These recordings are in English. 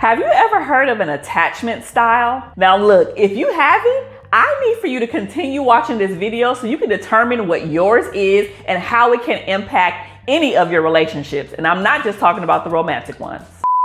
Have you ever heard of an attachment style? Now look, if you haven't, I need for you to continue watching this video so you can determine what yours is and how it can impact any of your relationships. And I'm not just talking about the romantic ones.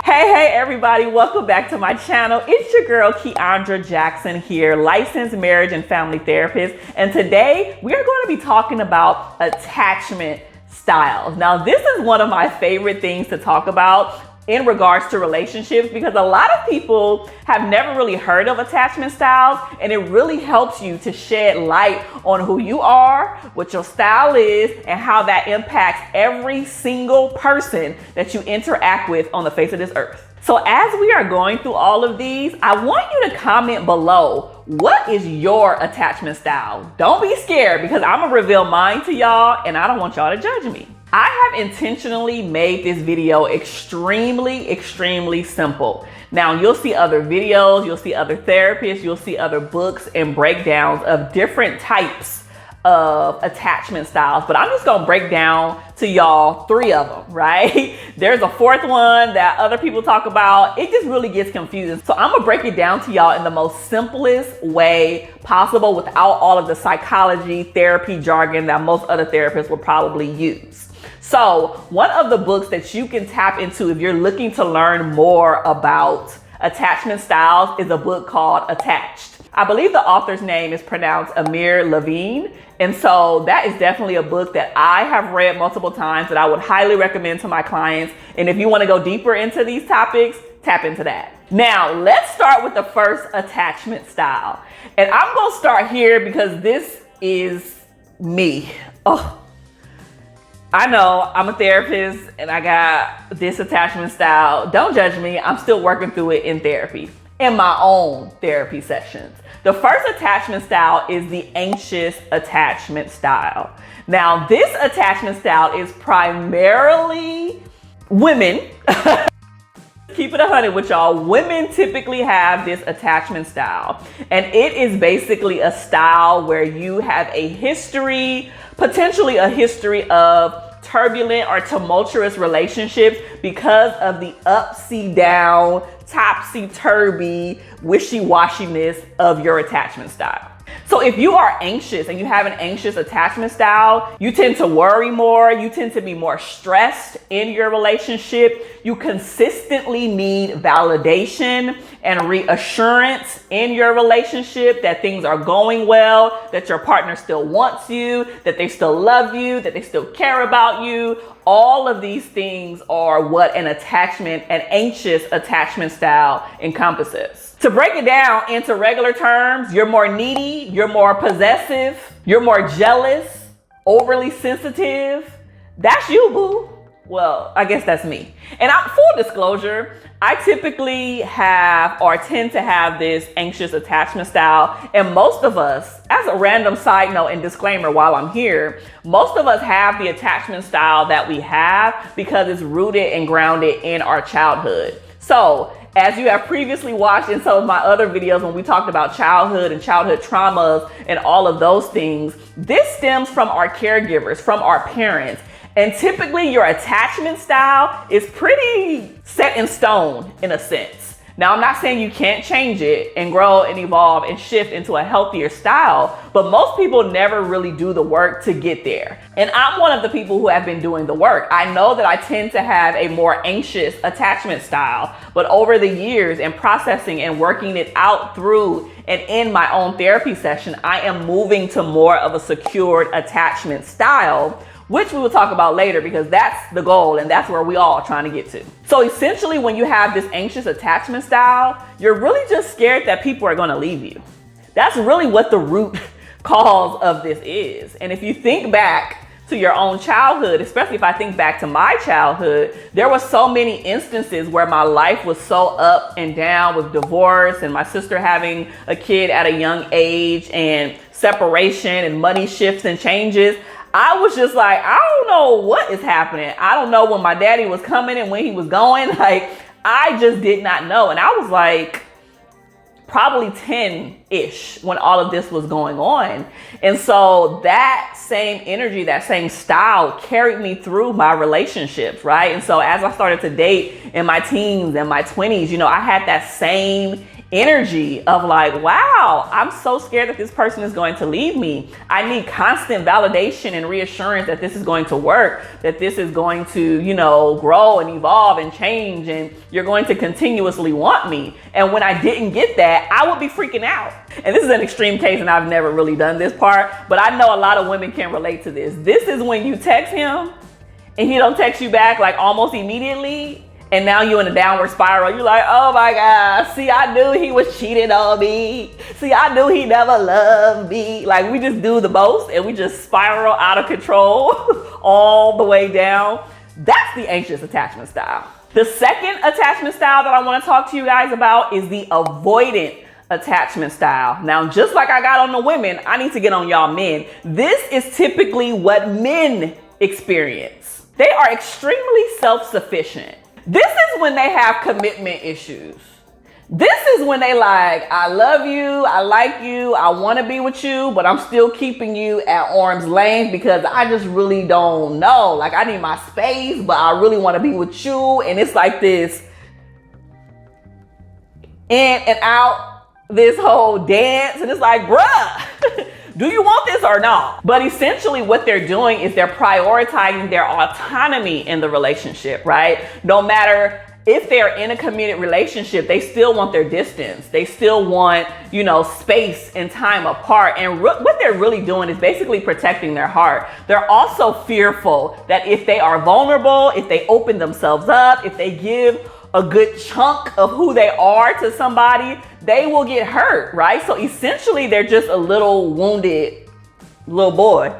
Hey everybody, welcome back to my channel. It's your girl Keandra Jackson here, licensed marriage and family therapist. And today we are going to be talking about attachment styles. Now this is one of my favorite things to talk about in regards to relationships because a lot of people have never really heard of attachment styles, and it really helps you to shed light on who you are, what your style is, and how that impacts every single person that you interact with on the face of this earth. So as we are going through all of these, I want you to comment below, what is your attachment style? Don't be scared because I'm gonna reveal mine to y'all and I don't want y'all to judge me. I have intentionally made this video extremely simple. Now you'll see other videos, you'll see other therapists, you'll see other books and breakdowns of different types of attachment styles, but I'm just gonna break down to y'all 3 of them, right? There's a 4th one that other people talk about. It just really gets confusing. So I'm gonna break it down to y'all in the most simplest way possible without all of the psychology, therapy jargon that most other therapists will probably use. So one of the books that you can tap into if you're looking to learn more about attachment styles is a book called Attached. I believe the author's name is pronounced Amir, Levine. And so that is definitely a book that I have read multiple times that I would highly recommend to my clients. And if you want to go deeper into these topics, tap into that. Now, let's start with the first attachment style. And I'm going to start here because this is me. Oh, I know I'm a therapist and I got this attachment style. Don't judge me. I'm still working through it in therapy, in my own therapy sessions. The first attachment style is the anxious attachment style. Now, this attachment style is primarily women. Keep it 100 with y'all. Women typically have this attachment style, and it is basically a style where you have a history, potentially a history of turbulent or tumultuous relationships because of the upsy-down, topsy-turvy, wishy-washiness of your attachment style. So if you are anxious and you have an anxious attachment style, you tend to worry more, you tend to be more stressed in your relationship, you consistently need validation and reassurance in your relationship that things are going well, that your partner still wants you, that they still love you, that they still care about you. All of these things are what an anxious attachment style encompasses. To break it down into regular terms, you're more needy, you're more possessive, you're more jealous, overly sensitive. That's you, boo. Well, I guess that's me. And full disclosure, I typically have or tend to have this anxious attachment style. And most of us, as a random side note and disclaimer while I'm here, most of us have the attachment style that we have because it's rooted and grounded in our childhood. So as you have previously watched in some of my other videos when we talked about childhood and childhood traumas and all of those things, this stems from our caregivers, from our parents. And typically your attachment style is pretty set in stone in a sense. Now, I'm not saying you can't change it and grow and evolve and shift into a healthier style, but most people never really do the work to get there. And I'm one of the people who have been doing the work. I know that I tend to have a more anxious attachment style, but over the years and processing and working it out through and in my own therapy session, I am moving to more of a secured attachment style, which we will talk about later because that's the goal and that's where we all trying to get to. So essentially when you have this anxious attachment style, you're really just scared that people are gonna leave you. That's really what the root cause of this is. And if you think back to your own childhood, especially if I think back to my childhood, there were so many instances where my life was so up and down with divorce and my sister having a kid at a young age and separation and money shifts and changes. I was just like, I don't know what is happening. I don't know when my daddy was coming and when he was going. Like, I just did not know. And I was like, probably 10-ish when all of this was going on. And so that same energy, that same style carried me through my relationships, right? And so as I started to date in my teens and my 20s, you know, I had that same energy of like, wow, I'm so scared that this person is going to leave me. I need constant validation and reassurance that this is going to work, that this is going to, you know, grow and evolve and change, and you're going to continuously want me. And when I didn't get that, I would be freaking out. And this is an extreme case, and I've never really done this part, but I know a lot of women can relate to this. This is when you text him and he don't text you back like almost immediately. And now you're in a downward spiral. You're like, oh my God, see, I knew he was cheating on me. See, I knew he never loved me. Like, we just do the most and we just spiral out of control all the way down. That's the anxious attachment style. The second attachment style that I want to talk to you guys about is the avoidant attachment style. Now, just like I got on the women, I need to get on y'all men. This is typically what men experience. They are extremely self-sufficient. This is when they have commitment issues. This is when they like, I love you, I like you, I want to be with you, but I'm still keeping you at arm's length because I just really don't know. Like, I need my space, but I really want to be with you. And it's like this in and out, this whole dance. And it's like, bruh, do you want this or not? But essentially what they're doing is they're prioritizing their autonomy in the relationship, right? No matter if they're in a committed relationship, they still want their distance. They still want, you know, space and time apart. And what they're really doing is basically protecting their heart. They're also fearful that if they are vulnerable, if they open themselves up, if they give a good chunk of who they are to somebody, they will get hurt, right? So essentially they're just a little wounded little boy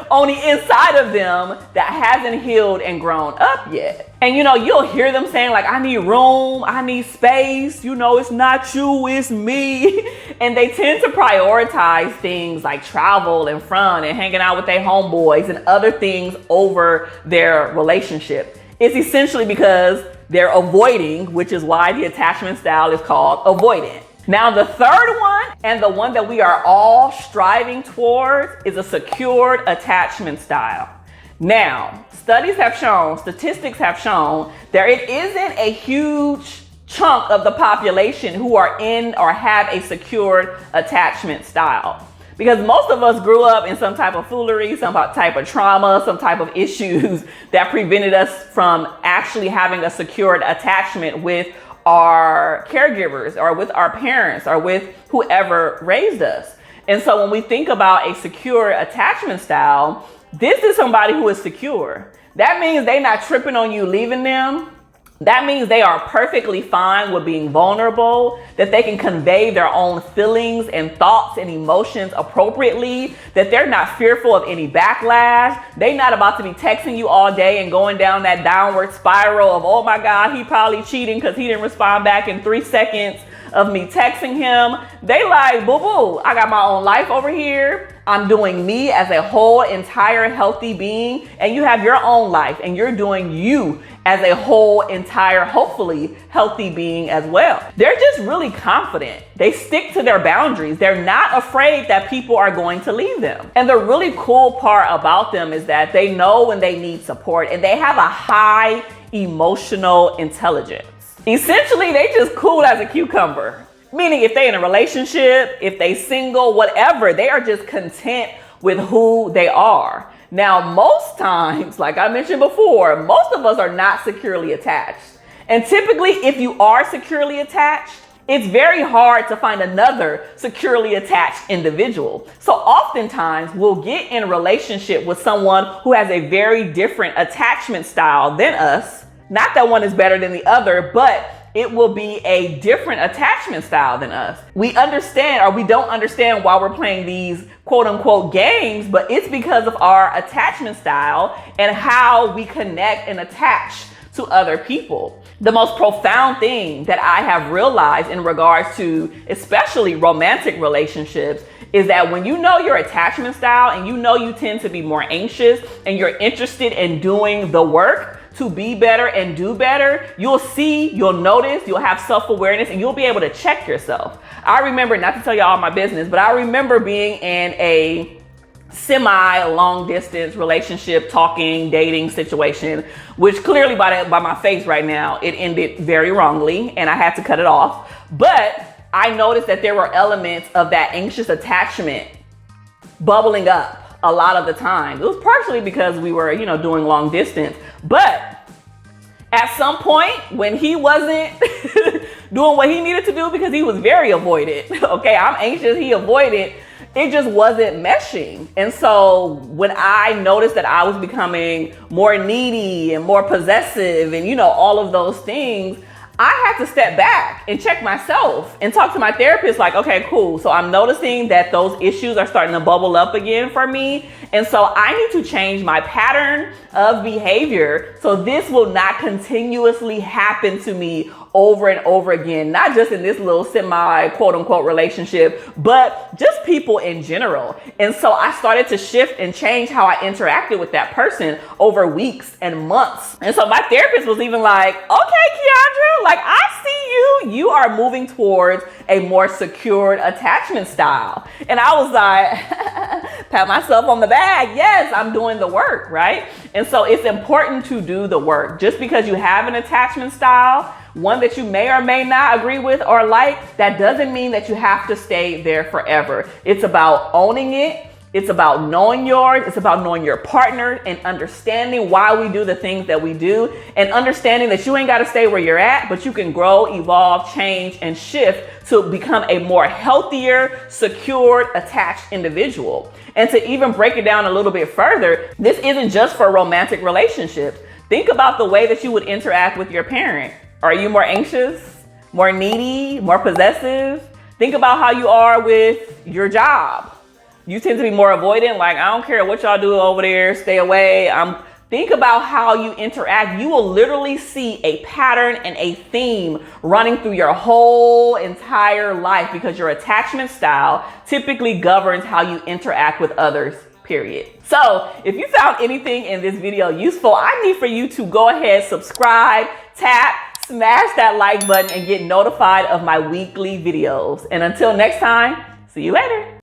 on the inside of them that hasn't healed and grown up yet. And you know, you'll hear them saying like, I need room, I need space, you know, it's not you, it's me. And they tend to prioritize things like travel and fun and hanging out with their homeboys and other things over their relationship. It's essentially because they're avoiding, which is why the attachment style is called avoidant. Now, the third one, and the one that we are all striving towards, is a secured attachment style. Now, statistics have shown there it isn't a huge chunk of the population who are in or have a secured attachment style. Because most of us grew up in some type of foolery, some type of trauma, some type of issues that prevented us from actually having a secured attachment with our caregivers or with our parents or with whoever raised us. And so when we think about a secure attachment style, this is somebody who is secure. That means they're not tripping on you leaving them. That means they are perfectly fine with being vulnerable, that they can convey their own feelings and thoughts and emotions appropriately, that they're not fearful of any backlash. They're not about to be texting you all day and going down that downward spiral of, oh my God, he probably cheating because he didn't respond back in 3 seconds of me texting him. They like, boo-boo, I got my own life over here. I'm doing me as a whole entire healthy being, and you have your own life and you're doing you as a whole entire, hopefully healthy being as well. They're just really confident. They stick to their boundaries. They're not afraid that people are going to leave them. And the really cool part about them is that they know when they need support and they have a high emotional intelligence. Essentially, they just cool as a cucumber. Meaning if they're in a relationship, if they single, whatever, they are just content with who they are. Now, most times, like I mentioned before, most of us are not securely attached. And typically, if you are securely attached, it's very hard to find another securely attached individual. So oftentimes, we'll get in a relationship with someone who has a very different attachment style than us. Not that one is better than the other, but it will be a different attachment style than us. We understand, or we don't understand why we're playing these quote unquote games, but it's because of our attachment style and how we connect and attach to other people. The most profound thing that I have realized in regards to especially romantic relationships is that when you know your attachment style and you know you tend to be more anxious and you're interested in doing the work to be better and do better, you'll notice, you'll have self-awareness, and you'll be able to check yourself. I remember, not to tell you all my business, but I remember being in a semi-long distance relationship, talking, dating situation, which clearly by my face right now, it ended very wrongly and I had to cut it off. But I noticed that there were elements of that anxious attachment bubbling up a lot of the time. It was partially because we were, doing long distance, but at some point when he wasn't doing what he needed to do because he was very avoidant, okay, I'm anxious, he avoided, it just wasn't meshing. And so when I noticed that I was becoming more needy and more possessive and, all of those things, I had to step back and check myself and talk to my therapist like, okay, cool. So I'm noticing that those issues are starting to bubble up again for me. And so I need to change my pattern of behavior so this will not continuously happen to me over and over again, not just in this little semi quote unquote relationship, but just people in general. And so I started to shift and change how I interacted with that person over weeks and months. And so my therapist was even like, okay, Keandra, like I see you are moving towards a more secured attachment style. And I was like, pat myself on the back. Yes, I'm doing the work, right? And so it's important to do the work. Just because you have an attachment style, one that you may or may not agree with or like, that doesn't mean that you have to stay there forever. It's about owning it. It's about knowing yours. It's about knowing your partner and understanding why we do the things that we do and understanding that you ain't got to stay where you're at, but you can grow, evolve, change, and shift to become a more healthier, secured, attached individual. And to even break it down a little bit further, this isn't just for romantic relationships. Think about the way that you would interact with your parent. Are you more anxious, more needy, more possessive? Think about how you are with your job. You tend to be more avoidant, like, I don't care what y'all do over there, stay away. Think about how you interact. You will literally see a pattern and a theme running through your whole entire life because your attachment style typically governs how you interact with others, period. So if you found anything in this video useful, I need for you to go ahead, subscribe, smash that like button, and get notified of my weekly videos. And until next time, see you later.